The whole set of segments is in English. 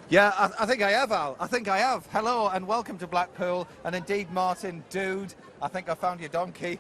Yeah, I think I have, Al. I think I have. Hello and welcome to Blackpool. And indeed, Martin, dude, I think I found your donkey.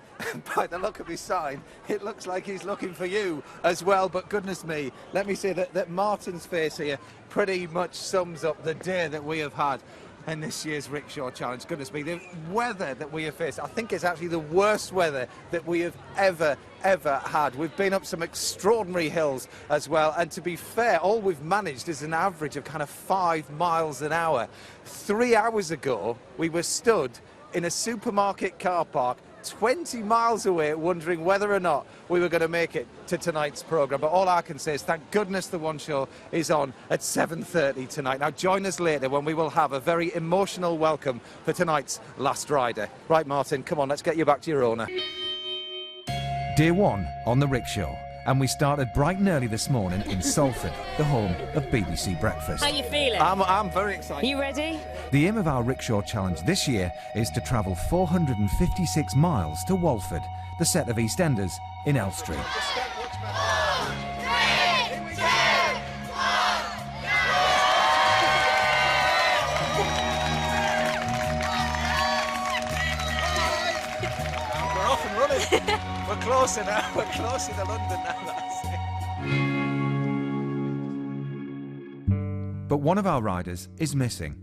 By the look of his sign, it looks like he's looking for you as well. But goodness me, let me say that Martin's face here pretty much sums up the day that we have had in this year's Rickshaw Challenge. Goodness me, the weather that we have faced, I think it's actually the worst weather that we have ever had. We've been up some extraordinary hills as well, and to be fair, all we've managed is an average of kind of 5 miles an hour. 3 hours ago, we were stood in a supermarket car park 20 miles away, wondering whether or not we were going to make it to tonight's programme. But all I can say is thank goodness the One Show is on at 7:30 tonight. Now join us later when we will have a very emotional welcome for tonight's last rider. Right, Martin, come on, let's get you back to your owner. Day one on the Rickshaw, and we started bright and early this morning in Salford, the home of BBC Breakfast. How you feeling? I'm very excited. You ready? The aim of our Rickshaw Challenge this year is to travel 456 miles to Walford, the set of EastEnders in Elstree. We're off and running. We're closer now. We're closer to London now. That's it. But one of our riders is missing.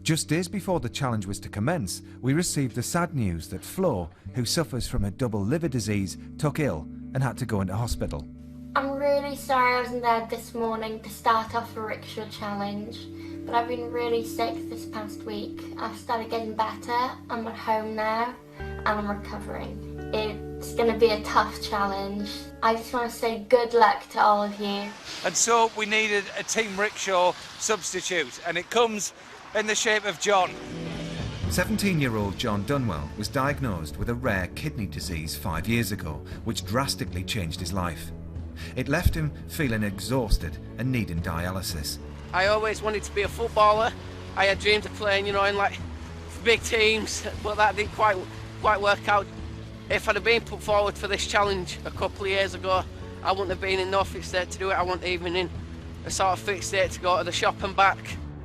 Just days before the challenge was to commence, we received the sad news that Flo, who suffers from a double liver disease, took ill and had to go into hospital. I'm really sorry I wasn't there this morning to start off the Rickshaw Challenge, but I've been really sick this past week. I've started getting better, I'm at home now, and I'm recovering. It's going to be a tough challenge. I just want to say good luck to all of you. And so we needed a Team Rickshaw substitute, and it comes in the shape of John. 17-year-old John Dunwell was diagnosed with a rare kidney disease 5 years ago, which drastically changed his life. It left him feeling exhausted and needing dialysis. I always wanted to be a footballer. I had dreams of playing, in like big teams, but that didn't quite work out. If I'd have been put forward for this challenge a couple of years ago, I wouldn't have been in no fit state to do it. I wasn't even in a sort of fit state to go to the shop and back.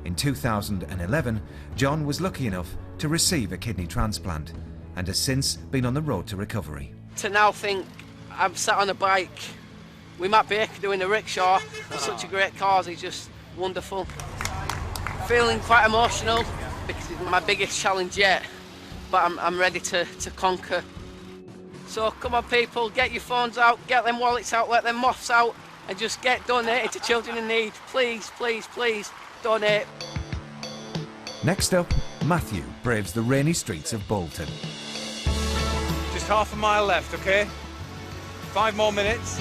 In 2011, John was lucky enough to receive a kidney transplant and has since been on the road to recovery. To now think I'm sat on a bike with Matt Baker doing the rickshaw for such a great cause is just wonderful. Feeling quite emotional because it's my biggest challenge yet, but I'm ready to conquer. So come on people, get your phones out, get them wallets out, let them moths out, and just get donated to children in need. Please, please, please, donate. Next up, Matthew braves the rainy streets of Bolton. Just half a mile left, okay? 5 more minutes.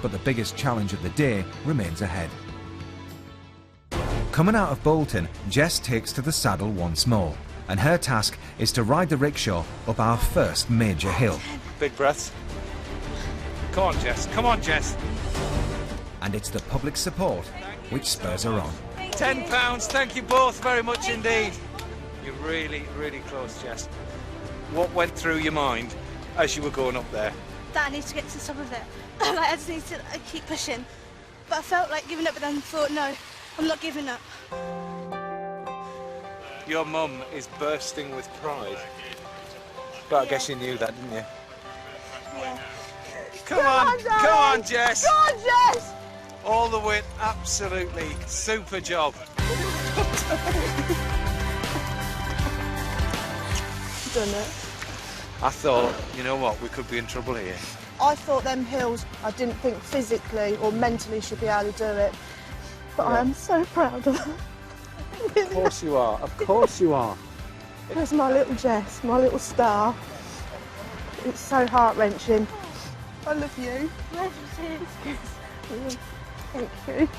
But the biggest challenge of the day remains ahead. Coming out of Bolton, Jess takes to the saddle once more, and her task is to ride the rickshaw up our first major hill. Big breaths. Come on, Jess. Come on, Jess. And it's the public support which spurs her on. £10. Thank you both very much indeed. You're really, really close, Jess. What went through your mind as you were going up there? That I need to get to the top of it. I just need to keep pushing. But I felt like giving up, but then thought, no, I'm not giving up. Your mum is bursting with pride. But I guess you knew that, didn't you? Yeah. Come on, Jess. Come on, Jess! All the way, absolutely super job. Done it. I thought, you know what, we could be in trouble here. I thought them hills, I didn't think physically or mentally should be able to do it. But I am so proud of her. Of course you are, of course you are. There's my little Jess, my little star. It's so heart-wrenching. I love you. Love you too. Thank you.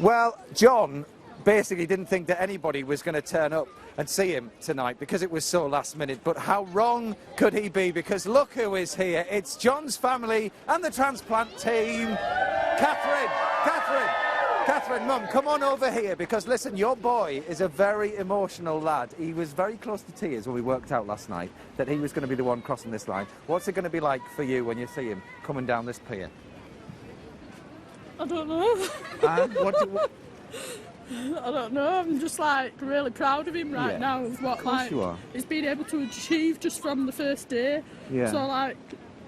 Well, John basically didn't think that anybody was going to turn up and see him tonight because it was so last minute. But how wrong could he be? Because look who is here. It's John's family and the transplant team. Catherine, Catherine, Mum, come on over here, because listen, your boy is a very emotional lad. He was very close to tears when we worked out last night that he was going to be the one crossing this line. What's it going to be like for you when you see him coming down this pier? I don't know. And what? I don't know. I'm just like really proud of him right now of what you are. he's been able to achieve just from the first day. Yeah. So like,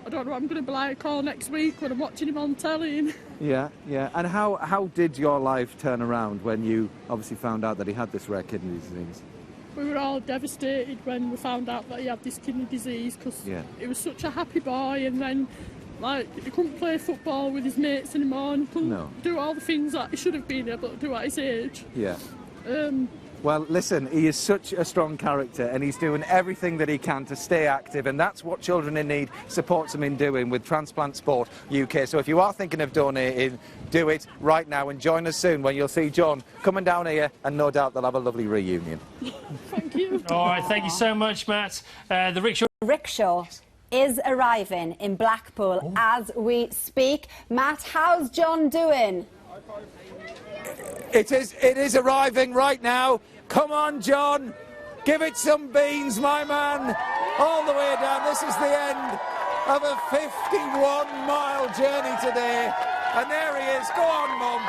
I don't know what I'm going to be like all next week when I'm watching him on telly. Yeah, yeah. And how did your life turn around when you obviously found out that he had this rare kidney disease? We were all devastated when we found out that he had this kidney disease because he was such a happy boy, and then like he couldn't play football with his mates anymore and couldn't do all the things that he should have been able to do at his age. Yeah. Well, listen, he is such a strong character and he's doing everything that he can to stay active, and that's what Children in Need supports him in doing with Transplant Sport UK. So if you are thinking of donating, do it right now and join us soon when you'll see John coming down here, and no doubt they'll have a lovely reunion. Thank you. All right, thank you so much, Matt. The rickshaw is arriving in Blackpool as we speak. Matt, how's John doing? It is arriving right now. Come on, John. Give it some beans, my man. All the way down. This is the end of a 51-mile journey today. And there he is. Go on, Mum.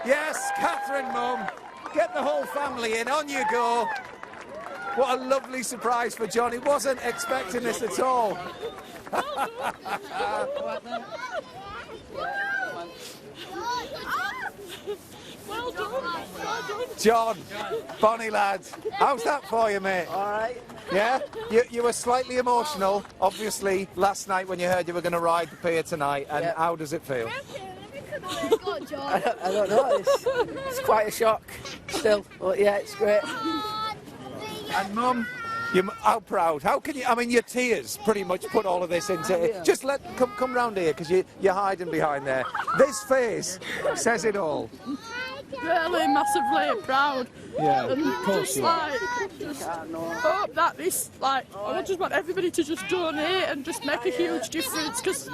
Yes, Catherine, Mum. Get the whole family in. On you go. What a lovely surprise for John. He wasn't expecting this at all. Well done. Well done. John, bonny lad. How's that for you, mate? All right. Yeah? You were slightly emotional, obviously, last night when you heard you were going to ride the pier tonight. And how does it feel? I don't know. It's quite a shock still. But yeah, it's great. And Mum, how proud? How can you? I mean, your tears pretty much put all of this into it. Just come round here, because you're hiding behind there. This face says it all. Really massively proud. Yeah, and of course just you like, just hope that this, like, I just want everybody to just donate and just make a huge difference, because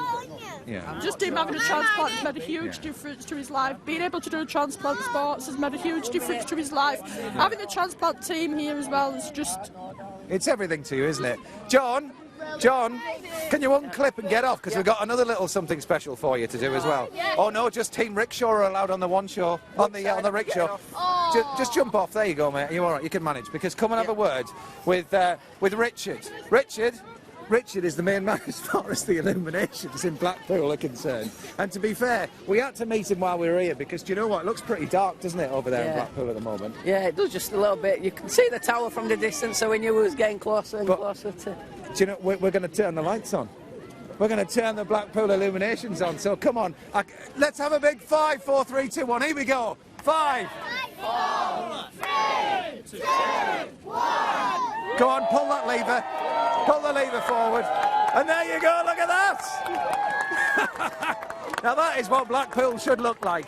just him having a transplant has made a huge difference to his life. Being able to do transplant sports has made a huge difference to his life. Having the transplant team here as well is just... It's everything to you, isn't it? John, can you unclip and get off? Because we've got another little something special for you to do as well. Oh no, just Team Rickshaw are allowed on the one show, on the rickshaw. Just jump off. There you go, mate. You're all right. You can manage. Because come and have a word with Richard. Richard is the main man as far as the illuminations in Blackpool are concerned. And to be fair, we had to meet him while we were here, because do you know what? It looks pretty dark, doesn't it, over there in Blackpool at the moment? Yeah, it does just a little bit. You can see the tower from the distance, so we knew we was getting closer and closer to... Do you know, we're going to turn the lights on. We're going to turn the Blackpool illuminations on. So come on, let's have a big 5, 4, 3, 2, 1. Here we go. 5, 4, 3, 2, 1. Go on, pull that lever. Pull the lever forward. And there you go, look at that. Now that is what Blackpool should look like.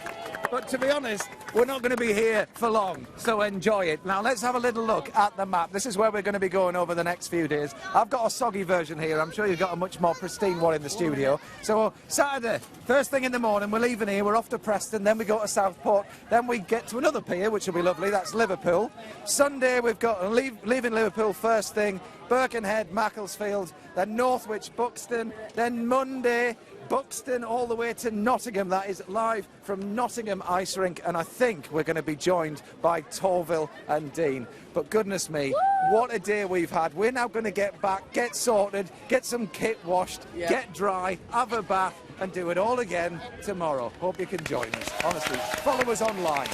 But to be honest, we're not going to be here for long, so enjoy it. Now let's have a little look at the map. This is where we're going to be going over the next few days. I've got a soggy version here. I'm sure you've got a much more pristine one in the studio. So Saturday, first thing in the morning, we're leaving here. We're off to Preston, then we go to Southport, then we get to another pier, which will be lovely. That's Liverpool. Sunday, we've got leaving Liverpool first thing, Birkenhead, Macclesfield, then Northwich, Buxton, then Monday, Buxton all the way to Nottingham. That is live from Nottingham Ice Rink, and I think we're going to be joined by Torville and Dean. But goodness me, what a day we've had. We're now going to get back, get sorted, get some kit washed, get dry, have a bath, and do it all again tomorrow. Hope you can join us. Honestly, follow us online.